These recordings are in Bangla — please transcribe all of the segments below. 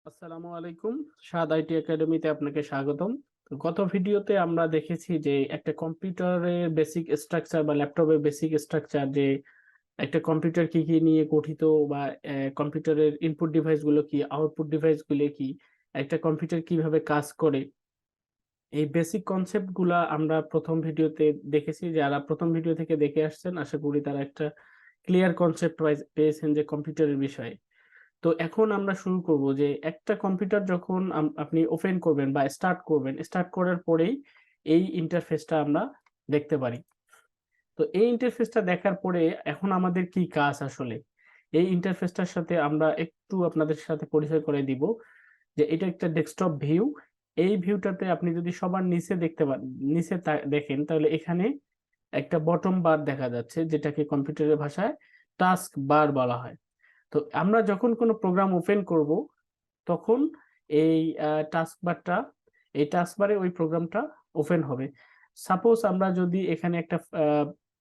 আসসালামু আলাইকুম। স্বাদ আইটি একাডেমিতে আপনাকে স্বাগতম। তো গত ভিডিওতে আমরা দেখেছি যে একটা কম্পিউটারের বেসিক স্ট্রাকচার বা ল্যাপটপের বেসিক স্ট্রাকচার, যে একটা কম্পিউটার কি কি নিয়ে গঠিত, বা কম্পিউটারের ইনপুট ডিভাইস গুলো কি, আউটপুট ডিভাইস গুলো কি, একটা কম্পিউটার কিভাবে কাজ করে, এই বেসিক কনসেপ্ট গুলা আমরা প্রথম ভিডিওতে দেখেছি। যারা প্রথম ভিডিও থেকে দেখে আসছেন, আশা করি তারা একটা ক্লিয়ার কনসেপ্ট পেয়েছেন যে কম্পিউটারের বিষয়ে। তো এখন আমরা শুরু করব যে একটা কম্পিউটার যখন আপনি ওপেন করবেন বা স্টার্ট করার পরেই এই ইন্টারফেসটা আমরা দেখতে পারি। তো এই ইন্টারফেসটা দেখার পরে এখন আমাদের কি কাজ আসলে, এই ইন্টারফেসটার সাথে আমরা একটু আপনাদের সাথে পরিচয় করে দিব যে এটা একটা ডেস্কটপ ভিউ। এই ভিউটাতে আপনি যদি সবার নিচে দেখতে পান, দেখেন, তাহলে এখানে একটা বটম বার দেখা যাচ্ছে, যেটাকে কম্পিউটারের ভাষায় টাস্ক বার বলা হয়। তো আমরা যখন কোনো প্রোগ্রাম ওপেন করব, তখন এই টাস্কবারটা, এই টাস্কবারে ওই প্রোগ্রামটা ওপেন হবে। সাপোজ আমরা যদি এখানে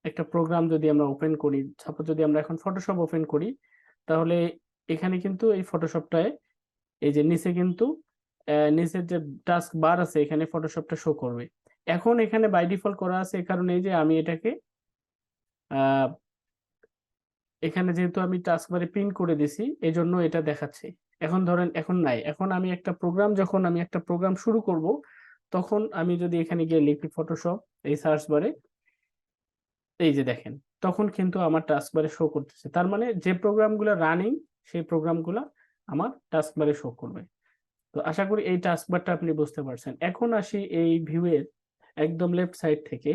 একটা প্রোগ্রাম যদি আমরা ওপেন করি, সাপোজ যদি আমরা এখন ফটোশপ ওপেন করি, তাহলে এখানে কিন্তু এই ফটোশপটায় এই যে নিচে কিন্তু নিচের যে টাস্ক বার আছে, এখানে ফটোশপটা শো করবে। এখন এখানে বাই ডিফল্ট করা আছে, এই কারণে যে আমি এটাকে আহ এখানে যেহেতু আমি টাস্ক বারে পিন করে দিছি, এই জন্য এটা দেখাচ্ছে। এখন ধরেন এখন নাই, এখন আমি যখন আমি একটা প্রোগ্রাম শুরু করব, তখন আমি যদি এখানে গিয়ে লিখি ফটোশপ এই সার্চ বারে, এই যে দেখেন, তখন কিন্তু আমার টাস্ক বারে শো করতেছে। তার মানে যে প্রোগ্রামগুলো রানিং, সেই প্রোগ্রামগুলো আমার টাস্ক বারে শো করবে। তো আশা করি এই টাস্ক বারটা আপনি বুঝতে পারছেন। এখন আসি এই ভিউয়ের একদম লেফট সাইড থেকে,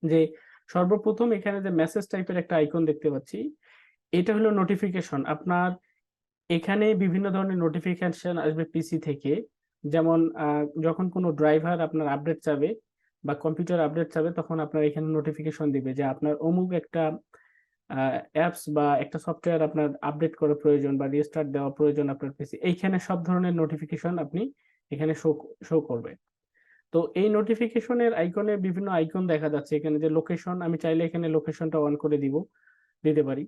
যে সর্বপ্রথম এখানে যে মেসেজ টাইপের একটা আইকন দেখতে পাচ্ছি, এটা হলো নোটিফিকেশন। আপনার এখানে বিভিন্ন ধরনের নোটিফিকেশন আসবে পিসি থেকে। যেমন যখন কোনো ড্রাইভার আপনার আপডেট চাবে বা কম্পিউটার আপডেট চাবে, তখন আপনার এখানে নোটিফিকেশন দিবে যে আপনার অমুক একটা অ্যাপস বা একটা সফটওয়্যার আপনার আপডেট করা প্রয়োজন বা রিস্টার্ট দেওয়া প্রয়োজন আপনার পিসি। এইখানে সব ধরনের নোটিফিকেশন আপনি এখানে শো শো করবে। তো এই নোটিফিকেশনের আইকনে বিভিন্ন আইকন দেখা যাচ্ছে। এখানে যে লোকেশন, আমি চাইলে এখানে লোকেশনটা অন করে দিতে পারি।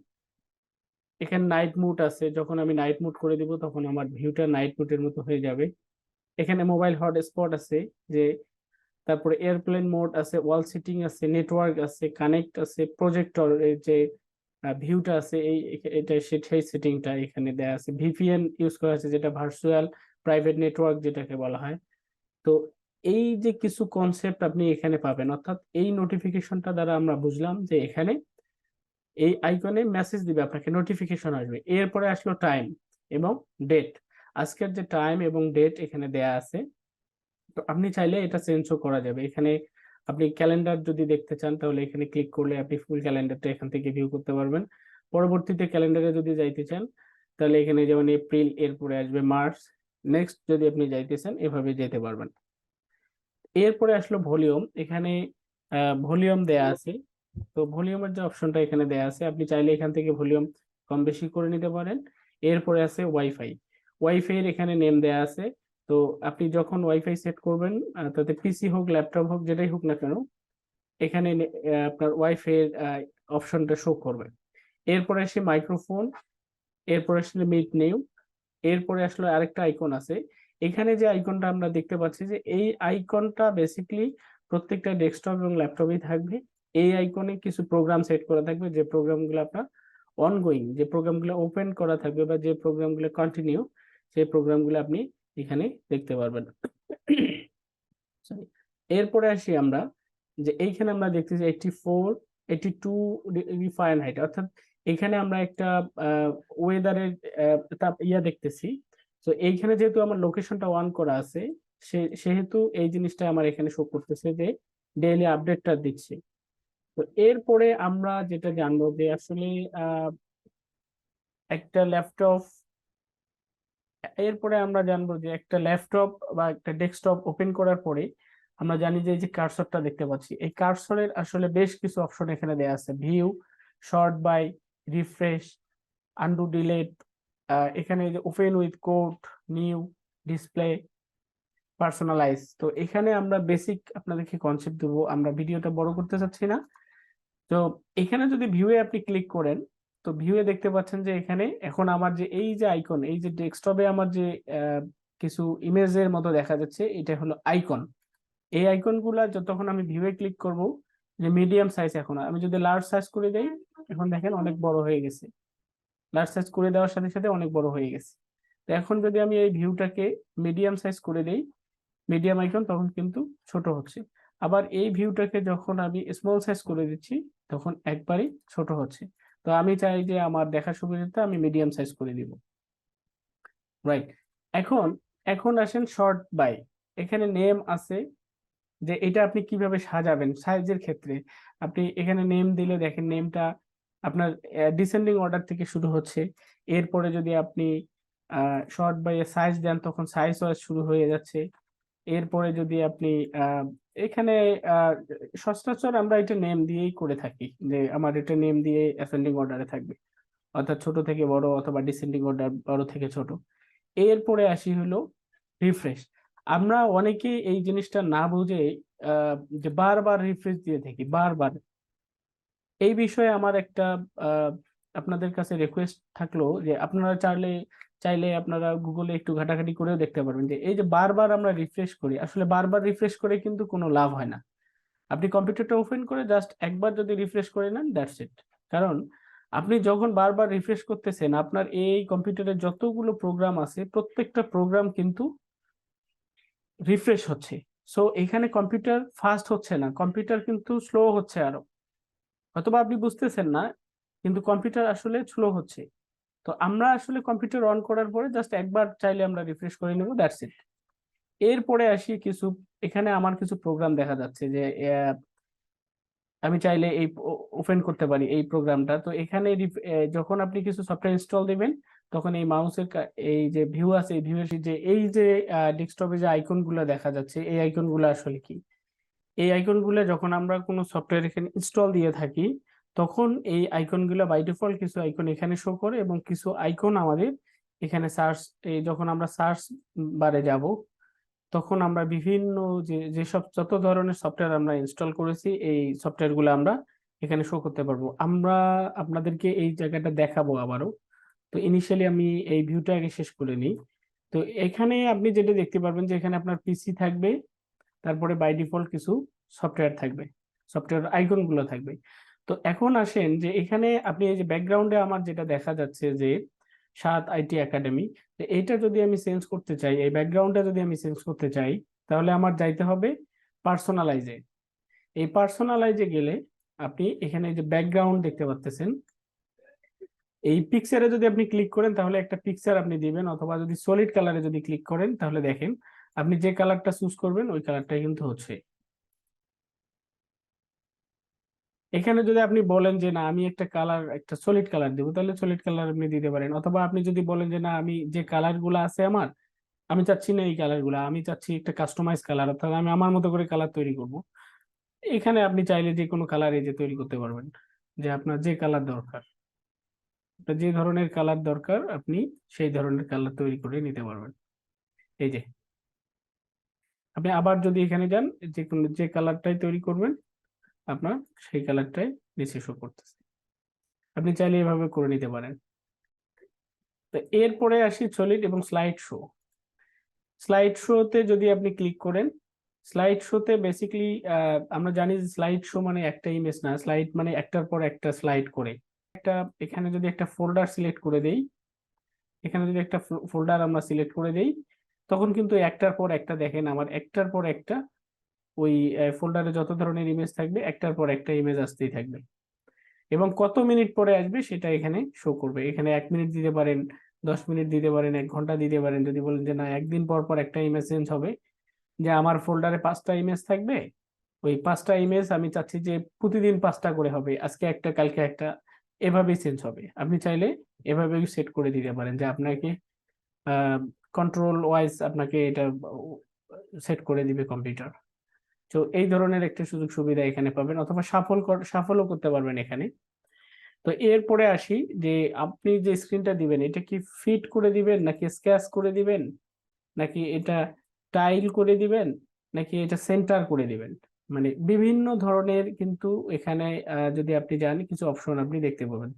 এখানে নাইট মুড আছে, যখন আমি নাইট মুড করে দিব তখন আমার ভিউটা নাইট মুডের মতো হয়ে যাবে। এখানে মোবাইল হটস্পট আছে, যে তারপরে এয়ারপ্লেন মোড আছে, ওয়াল সিটিং আছে, নেটওয়ার্ক আছে, কানেক্ট আছে, প্রজেক্টর এর যে ভিউটা আছে, এটা সেই সেটিংটা এখানে দেয়া আছে। ভিপিএন ইউজ করা আছে, যেটা ভার্চুয়াল প্রাইভেট নেটওয়ার্ক যেটাকে বলা হয়। তো এই যে কিছু কনসেপ্ট আপনি এখানে পাবেন, অর্থাৎ এই নোটিফিকেশনটা দ্বারা আমরা বুঝলাম যে এখানে এই আইকনে মেসেজ দিবে, আপনাকে নোটিফিকেশন আসবে। এরপরে আসলো টাইম এবং ডেট। আজকের যে টাইম এবং ডেট এখানে দেয়া আছে, তো আপনি চাইলে এটা চেঞ্জও করা যাবে। এখানে আপনি ক্যালেন্ডার যদি দেখতে চান, তাহলে এখানে ক্লিক করলে আপনি ফুল ক্যালেন্ডারটা এখান থেকে ভিউ করতে পারবেন। পরবর্তীতে ক্যালেন্ডারে যদি যাইতে চান, তাহলে এখানে যেমন এপ্রিল, এরপরে আসবে মার্চ, নেক্সট যদি আপনি যাইতে চান, এভাবে যেতে পারবেন। এরপরে আসলো ভলিউম। এখানে ভলিউম দেয়া আছে। তো ভলিউমের যে অপশনটা এখানে দেয়া আছে, আপনি চাইলে এখান থেকে ভলিউম কম বেশি করে নিতে পারেন। এরপরে আছে ওয়াইফাই। ওয়াইফাই এর এখানে নেম দেয়া আছে। তো আপনি যখন ওয়াইফাই সেট করবেন, তাতে পিসি হোক ল্যাপটপ হোক যেটাই হোক না কেন, এখানে আপনার ওয়াইফাই এর অপশনটা শো করবে। এরপরে আসে মাইক্রোফোন, এরপরে আসলে মিট নিউ, এরপরে আসলে আরেকটা আইকন আছে। এখানে যে আইকনটা আমরা দেখতে পাচ্ছি, যে এই আইকনটা বেসিক্যালি প্রত্যেকটা ডেস্কটপ এবং ল্যাপটপেই থাকবে। এই আইকনে কিছু প্রোগ্রাম সেট করা থাকবে, যে প্রোগ্রামগুলো আপনার অনগোয়িং, যে প্রোগ্রামগুলো ওপেন করা থাকবে বা যে প্রোগ্রামগুলো কন্টিনিউ, সেই প্রোগ্রামগুলো আপনি এখানে দেখতে পারবেন। Sorry. এরপরে আসি আমরা, যে এইখানে আমরা দেখতেছি 84, 82 ডিগ্রি ফারেনহাইট, অর্থাৎ এখানে আমরা একটা ওয়েদারের তাপ ইয়া দেখতেছি। তো এইখানে যেহেতু আমার লোকেশনটা অন করা আছে, সেহেতু এই জিনিসটা আমার এখানে শো করতেছে যে ডেইলি আপডেটটা দিচ্ছে। তো এরপরে আমরা যেটা জানবো যে আসলে আহ, একটা ল্যাপটপ এরপরে আমরা জানবো যে একটা ল্যাপটপ বা একটা ডেস্কটপ ওপেন করার পরে আমরা জানি যে এই যে কার্সরটা দেখতে পাচ্ছি, এই কার্সরের আসলে বেশ কিছু অপশন এখানে দেয়া আছে। View, sort by, refresh, undo, delete, এখানে যে open with code, new, display, personalize. তো এখানে আমরা বেসিক আপনাদেরকে কনসেপ্ট দেবো, আমরা ভিডিওটা বড় করতে চাচ্ছি না। তো এখানে যদি ভিউয়ে আপনি ক্লিক করেন, তো ভিউয়ে দেখতে পাচ্ছেন যে এখানে এখন আমার যে এই যে আইকন, এই যে ডেস্কটপে আমার যে কিছু ইমেজের মতো দেখা যাচ্ছে, এটা হলো আইকন। এই আইকন গুলা যতক্ষণ আমি ভিউয়ে ক্লিক করব, যে মিডিয়াম সাইজ, এখন আমি যদি লার্জ সাইজ করে দেই, এখন দেখেন অনেক বড় হয়ে গেছে। লার্জ সাইজ করে দেওয়ার সাথে সাথে অনেক বড় হয়ে গেছে। তো এখন যদি আমি এই ভিউটাকে মিডিয়াম সাইজ করে দেই, মিডিয়াম আইকন, তখন কিন্তু ছোট হচ্ছে। আবার এই ভিউটাকে যখন আমি স্মল সাইজ করে দিচ্ছি, তখন একবারই ছোট হচ্ছে। তো আমি চাই যে আমার দেখার সুবিধাতে আমি মিডিয়াম সাইজ করে দিব। রাইট। এখন এখন আসেন শর্ট বাই। এখানে নেম আছে, যে এটা আপনি কিভাবে সাজাবেন সাইজের ক্ষেত্রে। আপনি এখানে নেম দিলে দেখেন নেমটা আপনার ডিসেন্ডিং অর্ডার থেকে শুরু হচ্ছে। এরপরে যদি আপনি শর্ট বাই সাইজ দেন, তখন সাইজ ওয়াইজ শুরু হয়ে যাচ্ছে। এরপরে যদি আপনি আহ, এখানে আহ, সচরাচর আমরা এটা নেম দিয়েই করে থাকি, যে আমার এটা নেম দিয়ে অ্যাসেন্ডিং অর্ডারে থাকবে, অর্থাৎ ছোট থেকে বড় অথবা ডিসেন্ডিং অর্ডার বড় থেকে ছোট। এরপরে আসি হলো রিফ্রেশ। আমরা অনেকে এই জিনিসটা না বুঝে আহ, যে বারবার রিফ্রেশ দিয়ে থাকি বারবার। এই বিষয়ে আমার একটা আহ, আপনাদের কাছে রিকোয়েস্ট থাকলো, যে আপনারা চাইলে আপনারা গুগলে একটু ঘাটাঘাটি করেও দেখতে পারবেন, যে এই যে বারবার আমরা রিফ্রেশ করি, আসলে বারবার রিফ্রেশ করে কিন্তু কোনো লাভ হয় না। আপনি কম্পিউটারটা ওপেন করে জাস্ট একবার যদি রিফ্রেশ করে নেন, দ্যাটস ইট। কারণ আপনি যখন বারবার রিফ্রেশ করতেছেন, আপনার এই কম্পিউটারে যতগুলো প্রোগ্রাম আছে প্রত্যেকটা প্রোগ্রাম কিন্তু রিফ্রেশ হচ্ছে। সো এখানে কম্পিউটার ফাস্ট হচ্ছে না, কম্পিউটার কিন্তু স্লো হচ্ছে আরো। অথবা আপনি বুঝতেছেন না, কিন্তু কম্পিউটার আসলে স্লো হচ্ছে। তো আমরা আসলে কম্পিউটার অন করার পরে জাস্ট একবার চাইলে আমরা রিফ্রেশ করে নেব, দ্যাটস ইট। এরপরে আসি কিছু, এখানে আমার কিছু প্রোগ্রাম দেখা যাচ্ছে যে আমি চাইলে এই ওপেন করতে পারি এই প্রোগ্রামটা। তো এখানে যখন আপনি কিছু সফটওয়্যার ইনস্টল দিবেন, তখন এই মাউসের এই যে ভিউ আছে, এই ভিউ যে এই যে ডেস্কটপে যে আইকন গুলো দেখা যাচ্ছে, এই আইকন গুলো আসলে কি? এই আইকন গুলো যখন আমরা কোনো সফটওয়্যার এখানে ইনস্টল দিয়ে থাকি, তখন এই আইকন গুলো বাই ডিফল্ট কিছু আইকন এখানে শো করে, এবং কিছু আইকন আমাদের এখানে সার্চ, এই যখন আমরা সার্চ বারে যাব, তখন আমরা বিভিন্ন যেসব যত ধরনের সফটওয়্যার আমরা ইনস্টল করেছি, এই সফটওয়্যার গুলো আমরা এখানে শো করতে পারবো। আমরা আপনাদেরকে এই জায়গাটা দেখাবো আবারও। তো ইনিশিয়ালি আমি এই ভিউটা আগে শেষ করে নিই। তো এখানে আপনি যেটা দেখতে পারবেন, যে এখানে আপনার পিসি থাকবে, তারপরে বাই ডিফল্ট কিছু সফটওয়্যার থাকবে, সফটওয়্যার আইকন গুলো থাকবে। তো এখন আসেন যে এখানে আপনি এই যে ব্যাকগ্রাউন্ডে আমার যেটা দেখা যাচ্ছে, যে সাত আইটি একাডেমি, এইটা যদি আমি চেঞ্জ করতে চাই, এই ব্যাকগ্রাউন্ডটা যদি আমি চেঞ্জ করতে চাই, তাহলে আমার যাইতে হবে পার্সোনালাইজে। এই পার্সোনালাইজে গেলে আপনি এখানে যে ব্যাকগ্রাউন্ড দেখতে পাচ্ছেন, এই পিকচারে যদি আপনি ক্লিক করেন, তাহলে একটা পিকচার আপনি দিবেন, অথবা যদি সলিড কালারে যদি ক্লিক করেন, তাহলে দেখেন আপনি যে কালারটা চুজ করবেন ওই কালারটাই কিন্তু হচ্ছে। এখানে যদি আপনি বলেন যে না আমি একটা কালার, একটা সলিড কালার দিব, তাহলে সলিড কালার আপনি দিতে পারেন। অথবা আপনি যদি বলেন যে না আমি যে কালার গুলো আছে আমার, আমি চাচ্ছি না এই কালার গুলা, আমি চাচ্ছি একটা কাস্টমাইজ কালার, অর্থাৎ আমি আমার মতো করে কালার তৈরি করব, এখানে আপনি চাইলে যে কোনো কালার এই যে তৈরি করতে পারবেন। যে আপনার যে কালার দরকার, আপনার যে ধরনের কালার দরকার, আপনি সেই ধরনের কালার তৈরি করে নিতে পারবেন। এই যে আপনি আবার যদি এখানে যান, যে কোনো যে কালারটাই তৈরি করবেন, আপনার সেই কালারটাই নিচে শো করতেছে। আপনি চাইলে এভাবে করে নিতে পারেন। তো এরপরে আসি সলিড এবং স্লাইড শো। স্লাইড শোতে যদি আপনি ক্লিক করেন, স্লাইড শোতে বেসিক্যালি আমরা জানি যে স্লাইড শো মানে একটা ইমেজ না, স্লাইড মানে একটার পর একটা স্লাইড করে। একটা এখানে যদি একটা ফোল্ডার সিলেক্ট করে দেই, এখানে যদি একটা ফোল্ডার আমরা সিলেক্ট করে দেই, তখন কিন্তু একটার পর একটা দেখেন আমার একটার পর একটা ওই ফোল্ডারে যত ধরনের ইমেজ থাকবে, একটার পর একটা ইমেজ আসতেই থাকবে। এবং কত মিনিট পরে আসবে সেটা এখানে শো করবে। এখানে 1 মিনিট দিতে পারেন, 10 মিনিট দিতে পারেন, 1 ঘন্টা দিতে পারেন। যদি বলেন যে না একদিন পর পর একটা ইমেজ চেঞ্জ হবে, যে আমার ফোল্ডারে 5টা ইমেজ থাকবে, ওই 5টা ইমেজ আমি চাচ্ছি যে প্রতিদিন 5টা করে হবে, আজকে একটা কালকে একটা, এভাবেই চেঞ্জ হবে। আপনি চাইলে এভাবে সেট করে দিতে পারেন, যে আপনাকে কন্ট্রোল ওয়াইজ আপনাকে এটা সেট করে দিবে কম্পিউটার। তো এই ধরনের একটা সুযোগ সুবিধা এখানে পাবেন, অথবা সাফলও করতে পারবেন এখানে। তো এরপরে আসি, যে আপনি যে স্ক্রিনটা দিবেন, এটা কি ফিট করে দিবেন, নাকি স্কেচ করে দিবেন, নাকি এটা টাইল করে দিবেন, নাকি এটা সেন্টার করে দিবেন। মানে বিভিন্ন ধরনের কিন্তু এখানে যদি আপনি যান, কিছু অপশন আপনি দেখতে পাবেন।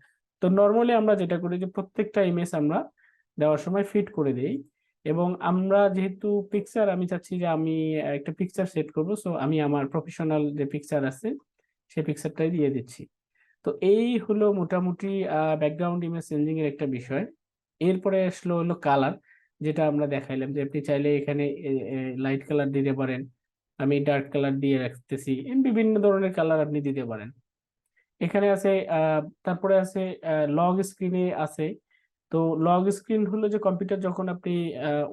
তো তো নর্মালি আমরা যেটা করি যে প্রত্যেকটা ইমেজ আমরা দেওয়ার সময় ফিট করে দেই, এবং আমরা যেহেতু পিকচার আমি চাচ্ছি যে আমি একটা পিকচার সেট করব, সো আমি আমার প্রফেশনাল যে পিকচার আছে সেই পিকচারটাই দিয়ে দিচ্ছি। তো এই হলো মোটামুটি ব্যাকগ্রাউন্ড ইমেজ চেঞ্জিং এর একটা বিষয়। এরপরে আসলো হলো কালার, যেটা আমরা দেখাইলাম যে আপনি চাইলে এখানে লাইট কালার দিতে পারেন, আমি ডার্ক কালার দিয়ে রাখতেছি, বিভিন্ন ধরনের কালার আপনি দিতে পারেন। এখানে আছে তারপরে আছে লগ স্ক্রিনে আছে। তো লগ স্ক্রিন হলো যে কম্পিউটার যখন আপনি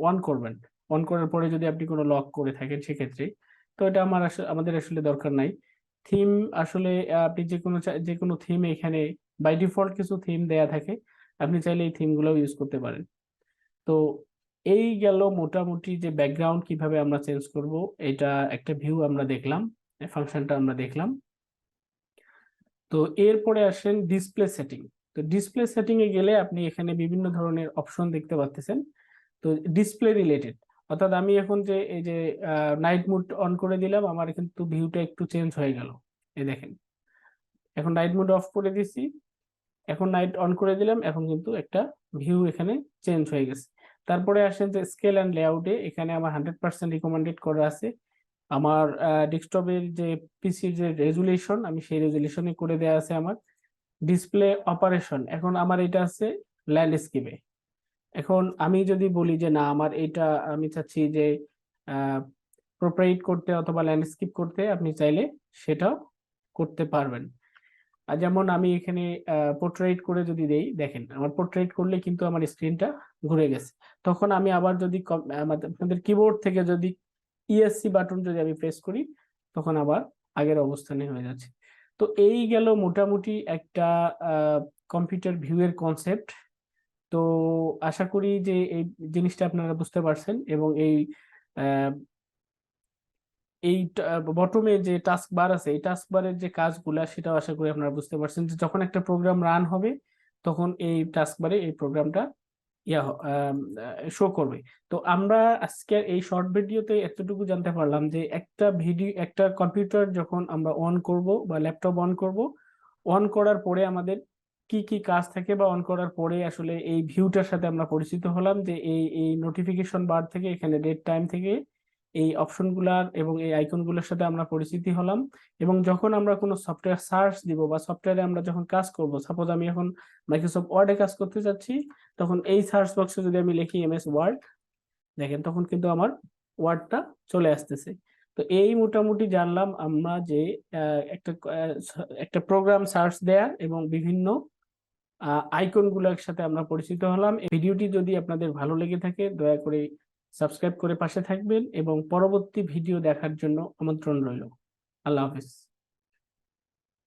অন করবেন, অন করার পরে যদি আপনি কোনো লক করে থাকেন সেক্ষেত্রে, তো এটা আমাদের আসলে দরকার নাই। থিম আসলে আপনি যে কোনো থিম এখানে বাই ডিফল্ট কিছু থিম দেয়া থাকে, আপনি চাইলে এই থিমগুলো ইউজ করতে পারেন। তো এই গেল মোটামুটি যে ব্যাকগ্রাউন্ড কিভাবে আমরা চেঞ্জ করব, এটা একটা ভিউ আমরা দেখলাম, ফাংশনটা আমরা দেখলাম। তো এরপরে আসেন ডিসপ্লে সেটিং। তো ডিসপ্লে সেটিং এ গেলে আপনি এখানে বিভিন্ন ধরনের অপশন দেখতে পাচ্ছেন। তো ডিসপ্লে রিলেটেড, অর্থাৎ আমি এখন যে এই যে নাইট মোড অন করে দিলাম, আমার কিন্তু ভিউটা একটু চেঞ্জ হয়ে গেল। এই দেখেন, এখন নাইট মোড অফ করে দিছি, এখন নাইট অন করে দিলাম, এখন কিন্তু একটা ভিউ এখানে চেঞ্জ হয়ে গেছে। তারপরে আসেন যে স্কেল অ্যান্ড লেআউটে, এখানে আমার 100% রিকমেন্ডেড করা আছে। আমার ডেস্কটপের যে পিসির যে রেজুলেশন, আমি সেই রেজুলেশনে করে দেওয়া আছে আমার। ডিসপ্লে অপারেশন, এখন আমার এটা আছে ল্যান্ডস্কেপে। এখন আমি যদি বলি যে না আমার এটা আমি চাচ্ছি যে প্রোপ্রাইট করতে অথবা ল্যান্ডস্কেপ করতে, আপনি চাইলে সেটাও করতে পারবেন। আর যেমন আমি এখানে পোর্ট্রেট করে যদি দেই, দেখেন আমার পোর্ট্রেট করলে কিন্তু আমার স্ক্রিনটা ঘুরে গেছে। তখন আমি আবার যদি আপনাদের কিবোর্ড থেকে যদি ইএসসি বাটন যদি আমি প্রেস করি, তখন আবার আগের অবস্থানে হয়ে যাচ্ছে। তো এই গেল মোটামুটি একটা কম্পিউটার ভিউ এর কনসেপ্ট। তো আশা করি যে এই জিনিসটা আপনারা বুঝতে পারছেন, এবং আহ, এই বটমে যে টাস্ক বার আছে, এই টাস্ক বারের যে কাজগুলা, সেটাও আশা করি আপনারা বুঝতে পারছেন যে যখন একটা প্রোগ্রাম রান হবে, তখন এই টাস্ক বারে এই প্রোগ্রামটা শো করবে। তো আমরা আজকে এই শর্ট ভিডিওতে এতটুকু জানতে পারলাম যে একটা কম্পিউটার যখন আমরা অন করব বা ল্যাপটপ অন করব, অন করার পরে আমাদের কি কি কাজ থাকে, বা অন করার পরে আসলে এই ভিউটার সাথে আমরা পরিচিত হলাম যে এই এই নোটিফিকেশন বার থেকে, এখানে ডেট টাইম থেকে এই অপশনগুলার এবং এই আইকনগুলোর সাথে আমরা পরিচিতি হলাম। এবং যখন আমরা কোনো সফটওয়্যার সার্চ দিব বা সফটওয়্যারে আমরা যখন কাজ করব, সাপোজ আমি এখন মাইক্রোসফট ওয়ার্ডে কাজ করতে যাচ্ছি, তখন এই সার্চ বক্সে যদি আমি লিখি এমএস ওয়ার্ড, দেখেন তখন কিন্তু আমার ওয়ার্ডটা চলে আসতেছে। তো এই মোটামুটি জানলাম আমরা যে একটা প্রোগ্রাম সার্চ দেয়া এবং বিভিন্ন আইকনগুলোর সাথে আমরা পরিচিত হলাম। এই ভিডিওটি যদি আপনাদের ভালো লেগে থাকে, দয়া করে সাবস্ক্রাইব করে পাশে থাকবেন, এবং পরবর্তী ভিডিও দেখার জন্য আমন্ত্রণ রইল। আল্লাহ হাফেজ।